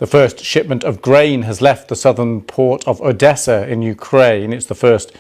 The first shipment of grain has left the southern port of Odessa in Ukraine. It's the first.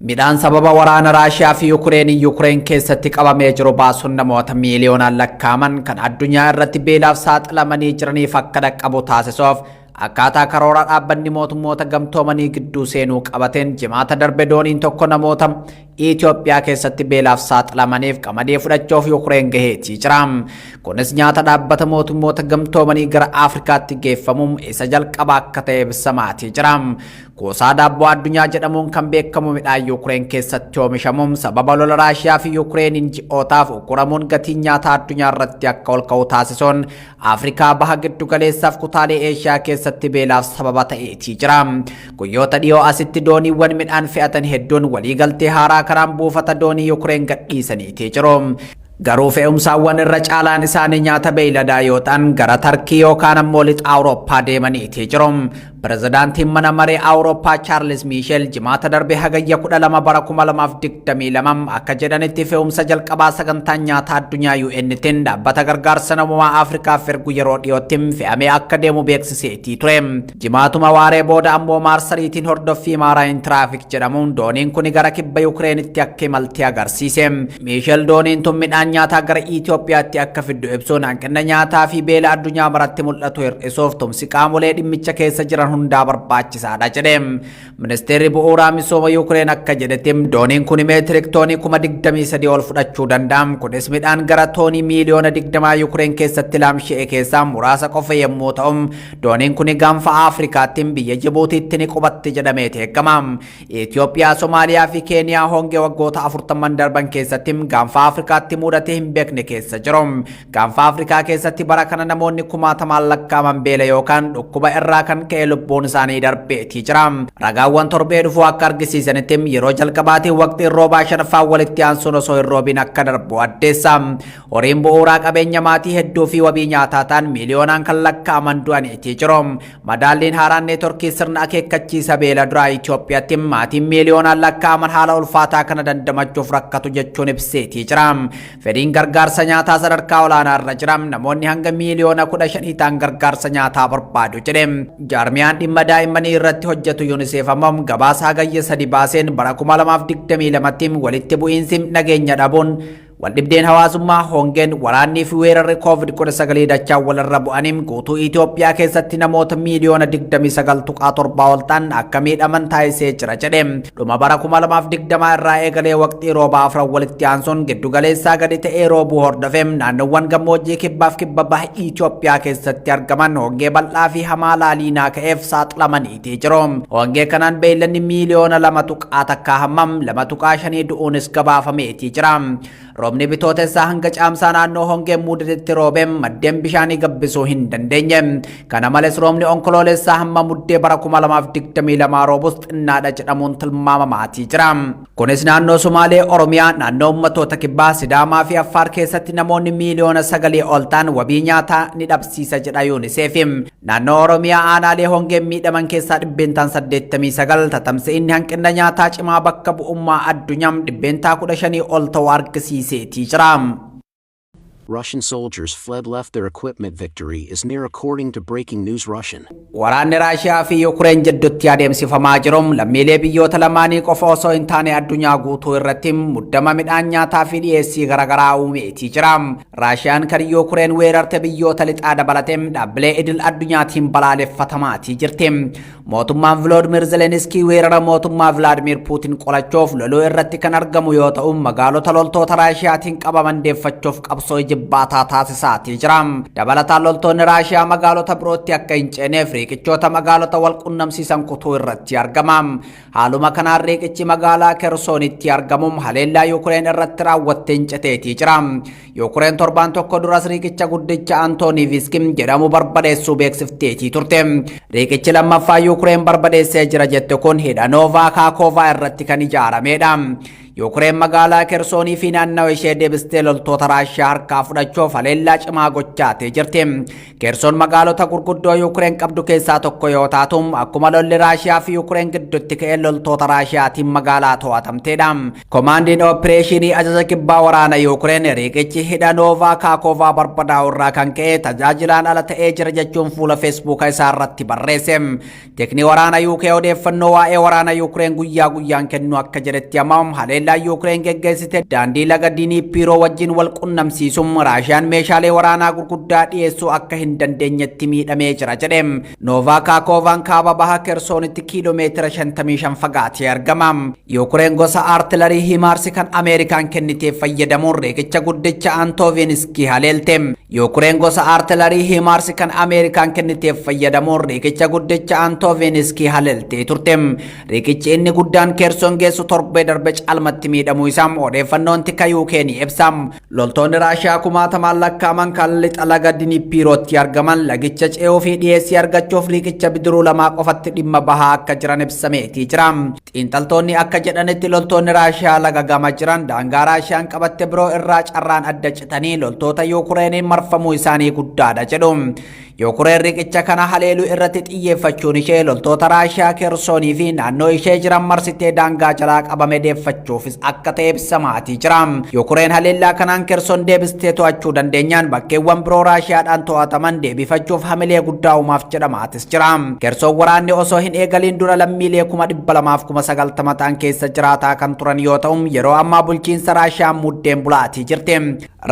Midhaan sababa waraana Raashiyaa fi Yukureen keessatti qabamee jiru baasuun namoota miiliyoonaan lakkaaman kan addunyaa irratti beelaaf saaxilamanii jiraniif akka dhaqqabu taasisuuf akkaataa karoora dhaabbanni mootummoota gamtoomanii gidduu seenuu qabateen jimaata darbe dooniin tokko namoota Itoophiyaa keessatti beelaaf saaxilamaniif qamadii fudhachuuf Yukureen gaheetii jira. Kunis nyaata dhaabbata mootummoota gamtoomanii gara Afrikaatti geeffamuun isa jalqabaa akka ta'e ibsamaatii jira. Kuusaa daabboo addunyaa jedhamuun kan beekamu midhaan Yukureen keessatti oomishamuun sababa lola Raashiyaa fi Yukureeniin ji'ootaaf ukuramuun gatiin nyaataa addunyaa irratti akka ol ka'u taasisuun Afrikaa baha giddu galeessaaf kutaalee Eeshiyaa keessatti beelaaf sababa ta'eetii jira. Guyyoota dhiyoo asitti dooniiwwan midhaan fe'atan hedduun waliigaltee haaraa karaan buufata doonii Yukureen gadhiisaniitii jiru. Garuu fe'umsaawwan irra caalaan isaanii nyaata beeyladaa yoo ta'an gara Tarkii yookaan ammoo lixa Awurooppaa deemaniitii jiru. Pirezidaantiin mana maree Awurooppaa Chaarlis Miisheel jimaata darbe hagayya 12 bara 2022 akka jedhanitti fe'umsa jalqabaa sagantaan nyaataa addunyaa UN'tiin dhaabbata gargaarsa namummaa Afrikaaf ergu yeroo dhiyootti fe'amee akka deemu beeksiseetii ture. Jimaatuma waaree booda ammoo maarsariitiin hordoffii maaraayin tiraafik jedhamuun dooniin kun gara kibba Yukureenitti akka imaltee agarsiise. Miisheel dooniin tun midhaan nyaataa gara Itoophiyaatti akka fiddu ibsuun hanqina nyaataa fi beela addunyaa maratti mul'atu hir'isuuf tumsi qaamolee dhimmicha keessa jiran hundaa barbaachisaadha jedhe. Ministeerri bu'uuraa misooma Yukureen akka jedhetti dooniin kun meetirik toonii 23,000 ol fudhachuu danda'a. Kunis midhaan gara toonii miiliyoona 20 Yukureen keessatti laamsha'e keessaa muraasa qofa yommuu ta'u, dooniin kun gaanfa Afrikaatti biyya Jibuutiitti ni qubatti jedhamee eegama. Itoophiyaa, Somaaliyaa fi Keeniyaa hongee waggoota 40 darban keessatti gaanfa Afrikaatti mudatee hin beekne keessa jiru. Gaanfa Afrikaa keessatti bara kana namoonni 10,000 lakkaaman beela yookaan dhukkuba irraa kan ka'e lubbuun isaanii darbeetii jira. Ragaawwan torbee dhufuu akka argisiisanitti yeroo jalqabaatiin waqtiin roobaa shanaffaa walitti aansuun osoo hin roobiin akka darbu addeessa. Horiin bu'uuraa qabeenya maatii hedduu fi wabii nyaataa ta'an miiliyoonaan kan lakkaaman du'aniitii jiru. Madaalliin haaraan neetworkii sirna akeekkachiisa beela duraa Itoophiyaatti maatiin miiliyoonaan lakkaaman haala ulfaataa kana dandamachuuf rakkatu jechuun ibseetii jira. Fedhiin gargaarsa nyaataa sadarkaa olaanaa irra jira. Namoonni hanga miiliyoona 15 ta'an gargaarsa nyaataa barbaadu jedhe. Jaarmiyaan dhimma daa'immanii irratti hojjetu UNICEF ammoo gabaasa hagayya 3 baaseen bara 2022tti walitti bu'iinsi nageenya dhabuun waldhibdeen hawaasummaa hongeen waraannii fi weerarri COVID-19 dachaa walirra bu'aniin guutuu Itoophiyaa keessatti namoota miiliyoona 29.7 ol ta'an akka miidhaman taasisee jira jedhe. Dhuma bara 2020 irraa eegalee waqtii roobaa afran walitti aansuun giddugaleessaa gadi ta'ee roobuu hordofee naannoowwan gammoojjii kibbaaf kibba baha Itoophiyaa keessatti argaman hongee bal'aa fi hamaa laaliinaa ka'eef saaxilamaniitii jiru. Hongee kanaan beeylanni miiliyoona 2.5 du'uunis gabaafameetii jira. Roobni bitootessaa hanga caamsaa naannoo hongeen mudatetti roobeen maddeen bishaanii gabbisuu hin dandeenye. Kana malees roobni onkoloolessaa hamma muddee bara 2022 roobus xinnaadha jedhamuun tilmaamamaatii jira. Kunis naannoo Sumaalee, Oromiyaa, naannoo uummattoota kibbaa, Sidaamaa fi Affaar keessatti namoonni miiliyoona 9 ol ta'an wabii nyaataa ni dhabsiisa jedha UNICEF. Naannoo Oromiyaa aanaalee hongeen miidhaman keessaa 89 tatamsa'inni hanqina nyaataa cimaa bakka bu'ummaa addunyaa 15 ol ta'uu argisiisa. Russian soldiers fled left their equipment. Victory is near according to breaking news. Russian. Waraanni Raashiyaa fi Yukureen jidduutti adeemsifamaa jiru lammiilee biyyoota lamaanii qofa osoo hin taane addunyaa guutuu irratti muddama midhaan nyaataa fi dhiyeessii garaagaraa uumeetii jira. Raashiyaan kan Yukureen weerarte biyyoota lixaa dabalatee dhaabbilee idil addunyaatiin balaaleffatamaatii jirti. Mootummaan Volodymyr Zelensky weerara mootummaa Vladimir Putin qolachuuf loluu irratti kan argamu yoo ta'u magaalota loltoota Raashiyaatiin qabaman deeffachuuf qabsoo jibbaataa taasisaatii jira. Dabalataan loltoonni Raashiyaa magaalota birootti akka hin ceeneef riiqichoota magaalota wal qunnamsiisan kutuu irratti argama. Haaluma kanaan riiqichi magaalaa Kersoonitti argamuun haleellaa Yukureen irratti raawwattee hincateetii jira. Yukureen torbaan tokko duras riiqicha guddicha Antooniivskim jedhamu barbadeessuu beeksifteetii turte. Riiqichi lammaffaa Yukureen barbadeessee jira jette kun hidha Noovaa Kaakoovaa irratti kan ijaaramedha. Yukureen magaalaa Kersoonii fi naannawa ishee deebistee loltoota Raashiyaa harkaa fudhachuuf haleellaa cimaa gochaatee jirti. Kersoon magaalota gurguddoo Yukureen qabdu keessaa tokko yoo taatu akkuma lolli Raashiyaa fi Yukureen gidduutti ka'ee loltoota Raashiyaatiin magaalaa to'atamteedha. Komaandiin Opereeshinii ajaja kibbaa waraana Yukureen riqichi hidha Noovaa Kaakoovaa barbadaa'u irraa kan ka'e tajaajilaan ala ta'ee jira jechuun fuula feesbuuka isaa irratti barreesse. Tekni waraana UK odeeffannoo waa'ee waraana Yukureen guyyaa guyyaan kennu akka jedhetti ammoo haleellaa Yukureen geggeessite daandii laga Dniipiroo wajjin wal qunnamsiisuun Raashiyaan meeshaalee waraanaa gurguddaa dhiyeessuu akka hin dandeenyetti miidhamee jira jedhe. Noovaa Kaakoovaan kaaba baha Kersoonitti kiiloomeetira 55 fagaatee argama. Yukureen gosa artilarii Himaarsi kan Ameerikaan kenniteef fayyadamuun riqicha guddicha Antooviniskii haleelte. Yukureen gosa artilarii Himaarsi kan Ameerikaan kenniteef fayyadamuun riqicha guddicha Antooviniskii haleeltee turte. Riqichi inni guddaan Kersoon geessu torbee darbe caalmatti miidhamuu isaa odeeffannoon tika UK ni ibsa. Loltoonni Raashiyaa kumaatamaan lakkaa'aman kan lixa laga Dniipirootti argaman lagicha ce'uu fi dhiyeessii argachuuf riqicha bidiruu lamaa qofatti dhimma bahaa akka jiran ibsameetii jira. Xiinxaltoonni akka jedhanitti loltoonni Raashiyaa laga gama jiran daangaa Raashiyaan qabatte biroo irraa carraan adda citanii loltoota Yukureeniin marfamuu isaanii guddaadha jedhu. Yukureen riqicha kana haleeluu irratti xiyyeeffachuun ishee loltoota Raashiyaa Kersoonii fi naannoo ishee jiran marsitee daangaa jalaa qabame deeffachuufis akka ta'e ibsamaatii jira. Yukureen haleellaa kanaan Kersoon deebistee to'achuu dandeenyaan bakkeewwan biroo Raashiyaadhaan to'ataman deebifachuuf hamilee guddaa uumaaf jedhamaatis jira. Kersoon waraanni osoo hin eegaliin dura lammiilee 290,090 ta'an keessa jiraataa kan turan yoo ta'u yeroo ammaa bulchiinsa Raashiyaan muddeen bulaatii jirti.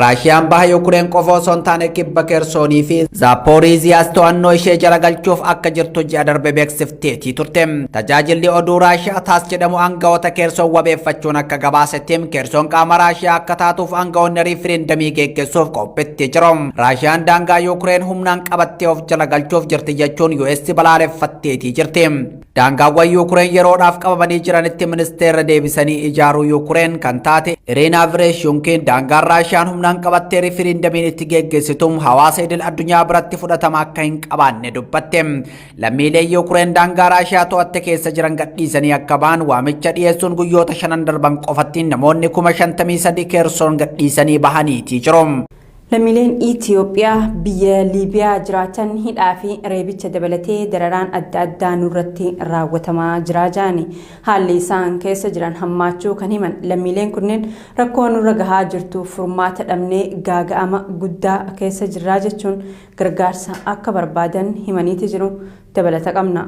Raashiyaan baha Yukureen qofa osoo hin taane kibba Kersoonii fi Zaaporiiziyaas to'annoo ishee jala galchuuf akka jirtu ji'a darbe beeksifteetii turte. Tajaajilli oduu Raashiyaa taas jedhamu aangawoota Kersoon wabeeffachuun akka gabaasetti Kersoon qaama Raashiyaa akka taatuuf aangawoonni riifirendamii geggeessuuf qophiitti jiru. Raashiyaan daangaa Yukureen humnaan qabattee of jala galchuuf jirti jechuun US balaaleffatteetii jirti. Daangaawwan Yukureen yeroodhaaf qabamanii jiranitti ministeera deebisanii ijaaruu Yukureen kan taate Iriina Vereshchuk daangaan Raashiyaan humnaan qabattee riifirendamiin itti geggeessitu hawaasa idil addunyaa biratti fudhatama akka hin qabaanne dubbatte. Lammiileen Yukureen daangaa Raashiyaa to'atte keessa jiran gadhiisanii akka ba'an waamicha dhiyeessuun guyyoota 5 darban qofatti namoonni 53,000 Kersoon gadhiisanii bahaniitii jiru. Lammiileen Itoophiyaa biyya Liibiyaa jiraatan hidhaa fi reebicha dabalatee dararaan adda addaa nurratti raawwatamaa jiraajani. Haalli isaan keessa jiran hammaachuu kan himan lammiileen kunneen rakkoo nurra gahaa jirtu furmaata dhabnee gaaga'ama guddaa keessa jirraa jechuun gargaarsa akka barbaadan himaniiti jiru. Dabalata qabna.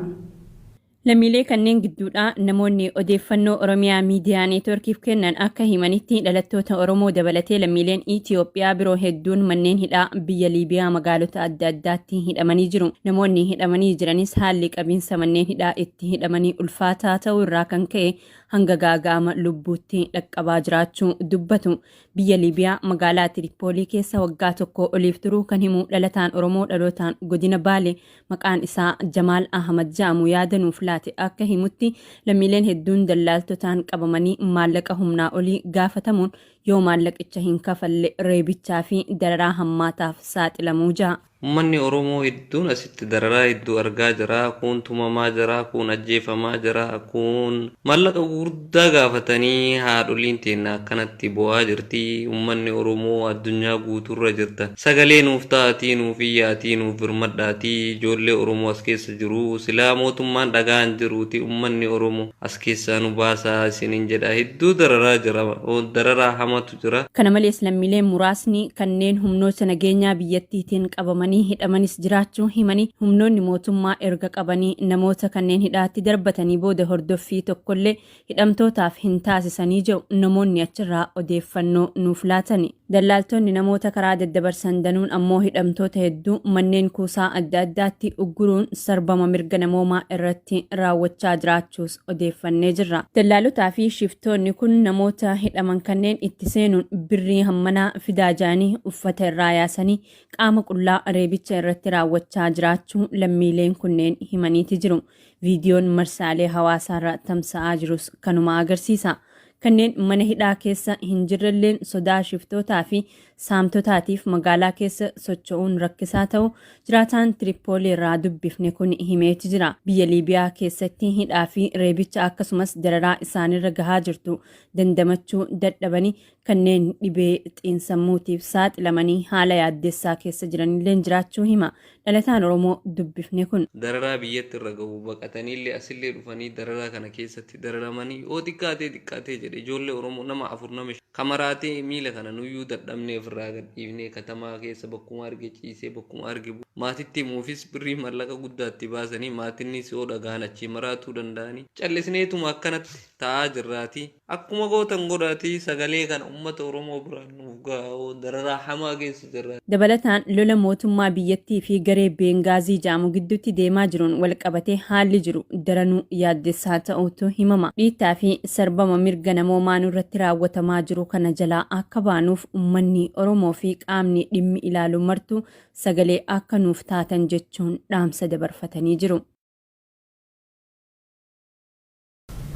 Lammiilee kanneen gidduudha namoonni odeeffannoo Oromiyaa miidiyaa neetworkiif kennan akka himanitti dhalattoota Oromoo dabalatee lammiileen Itoophiyaa biroo hedduun manneen hidhaa biyya Liibiyaa magaalota adda addaatti hidhamanii jiru. Namoonni hidhamanii jiranis haalli qabiinsa manneen hidhaa itti hidhamanii ulfaataa ta'uu irraa kan ka'e hanga gaaga'ama lubbuutti dhaqqabaa jiraachuu dubbatu. Biyya Liibiyaa magaalaa Tiripoolii keessa waggaa tokko oliif turuu kan himu dhalataan Oromoo dhalootaan godina Baale maqaan isaa Jamaal Ahmad jedhamu yaadanuuf laate akka himutti lammiileen hedduun dallaaltotaan qabamanii maallaqa humnaa olii gaafatamuun yoo maallaqicha hin kafalle reebichaa fi dararaa hammaataaf saaxilamuu jira. Uummanni Oromoo hedduun asitti dararaa hedduu argaa jira. Kun tumamaa jira, kun ajjeefamaa jira, kun maallaqa gurguddaa gaafatanii haadholiin teenya akkanatti bu'aa jirti. Uummanni Oromoo addunyaa guutuurra jirta. Sagalee nuuf ta'atii, nuuf iyyaatii, nuuf birmadhaatii. Ijoollee Oromoo as keessa jiru. Silaa mootummaan dhagaan jiruuti. Uummanni Oromoo as keessaa nu baasaa isiniin jedha. Hedduu dararaa jira. Dararaa hamatu jira. Kana malees lammiileen muraasni kanneen humnoota nageenyaa biyyattiitiin qabamanii hidhamanis jiraachuu himanii humnoonni mootummaa erga qabanii namoota kanneen hidhaatti darbatanii booda hordoffii tokkollee hidhamtootaaf hin taasisanii jiru. Namoonni achirraa odeeffannoo nuuf laatani. Dallaaltonni namoota karaa daddabarsan danuun ammoo hidhamtoota hedduu manneen kuusaa adda addaatti ugguruun sarbama mirga namoomaa irratti raawwachaa jiraachuus odeeffannee jirra. Dallaalotaa fi shiftoonni kun namoota hidhaman kanneen itti seenuun birrii hammanaa fidaa jiranii uffata irraa yaasanii qaama qullaa reebicha irratti raawwachaa jiraachuu lammiileen kunneen himaniiti jiru. Viidiyoon marsaalee hawaasaarra tamsa'aa jirus kanuma agarsiisa. Kanneen mana hidhaa keessa hin jirrelleen sodaa shiftootaa fi saamtotaatiif magaalaa keessa socho'uun rakkisaa ta'u jiraataan Tiripoolii irraa dubbifne kun himeeti jira. Biyya Liibiyaa keessatti hidhaa fi reebicha akkasumas dararaa isaanirra gahaa jirtu dandamachuu dadhabanii kanneen dhibee xiinsammuutiif saaxilamanii haala yaaddessaa keessa jiranillee jiraachuu hima. Dhalataan Oromoo dubbifne kun dararaa biyyatti irra gahu baqataniillee asillee dhufanii dararaa kana keessatti dararamanii yoo xiqqaatee jedhe ijoollee Oromoo nama 4 nama kamaraatee miila kana nuyyuu dadhabnee ofirraa gadhiifnee katamaa keessa bakkuma arge ciisee bakkuma arge maatitti muufis birrii mallaqa guddaatti baasanii maatinnis yoo dhagaan achi maraatuu danda'anii callisneetuma akkanatti ta'aa jirraati akkuma gootan godhaati sagalee kana uummata Oromoo biraan nuuf gaa'oo dararaa hamaa keessa jirra. Dabalataan lola mootummaa biyyattii fi garee Bengaazii jedhamu gidduutti deemaa jiruun wal qabatee haalli jiru daranuu yaaddessaa ta'uutu himama. Dhiittaa fi sarbama mirga namoomaa irratti raawwatamaa jiru kana jalaa akka baanuuf uummanni Oromoo fi qaamni dhimmi ilaalu martu sagalee akka nuuf taatan jechuun dhaamsa dabarfatanii jiru.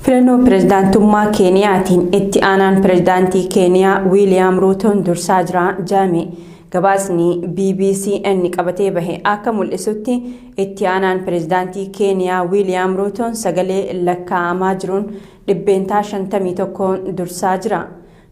Filannoo pirezidaantummaa Keeniyaatiin itti aanaan pirezidaantii Keeniyaa Wiiliyaam Ruutoon dursaa jira jedhame. Gabaasni BBC'n qabatee bahe akka mul'isutti itti aanaan pirezidaantii Keeniyaa Wiiliyaam Ruutoon sagalee lakkaa'amaa jiruun dhibbeentaa 51 dursaa jira.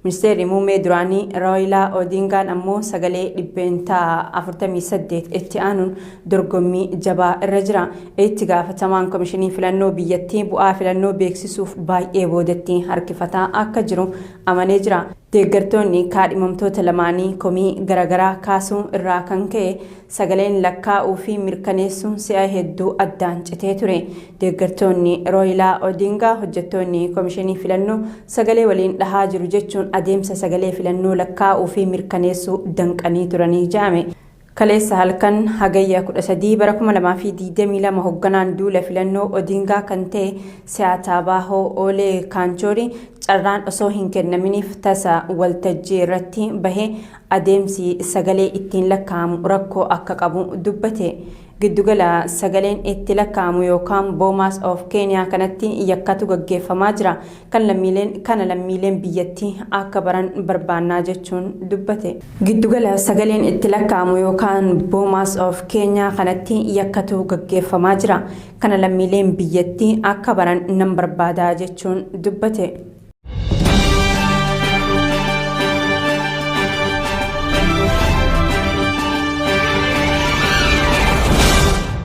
Ministeerri muummee duraanii Raayilaa Odingaan ammoo sagalee dhibbeentaa 48 itti aanuun dorgommii jabaa irra jira. Itti gaafatamaan komishinii filannoo biyyattii bu'aa filannoo beeksisuuf baay'ee boodatti harkifataa akka jiru amanee jira. Deeggartoonni kaadhimamtoota lamaanii komii garaagaraa kaasuu irraa kan ka'e sagaleen lakkaa'uu fi mirkaneessuun si'a hedduu addaan citee ture. Deeggartoonni Raayilaa Odingaa hojjettoonni komishinii filannoo sagalee waliin dhahaa jiru jechuun adeemsa sagalee filannoo lakkaa'uu fi mirkaneessuu danqanii turanii jedhame. Kaleessa halkan hagayya 13 bara 2022 hoogganaan duula filannoo Odingaa kan ta'e Siyaataa Baahoo Olee Kaanchorii carraan osoo hin kennaminiif tasa waltajjii irratti bahee adeemsi sagalee ittiin lakkaa'amu rakkoo akka qabu dubbate. Giddugala sagaleen itti lakkaa'amu yookaan Boomaas of Keeniyaa kanatti yakkatu gaggeeffamaa jira. Kana lammiileen biyyattii akka baran barbaannaa jechuun dubbate. Giddugala sagaleen itti lakkaa'amu yookaan Boomaas of Keeniyaa kanatti yakkatu gaggeeffamaa jira. Kana lammiileen biyyattii akka baran nan barbaadaa jechuun dubbate.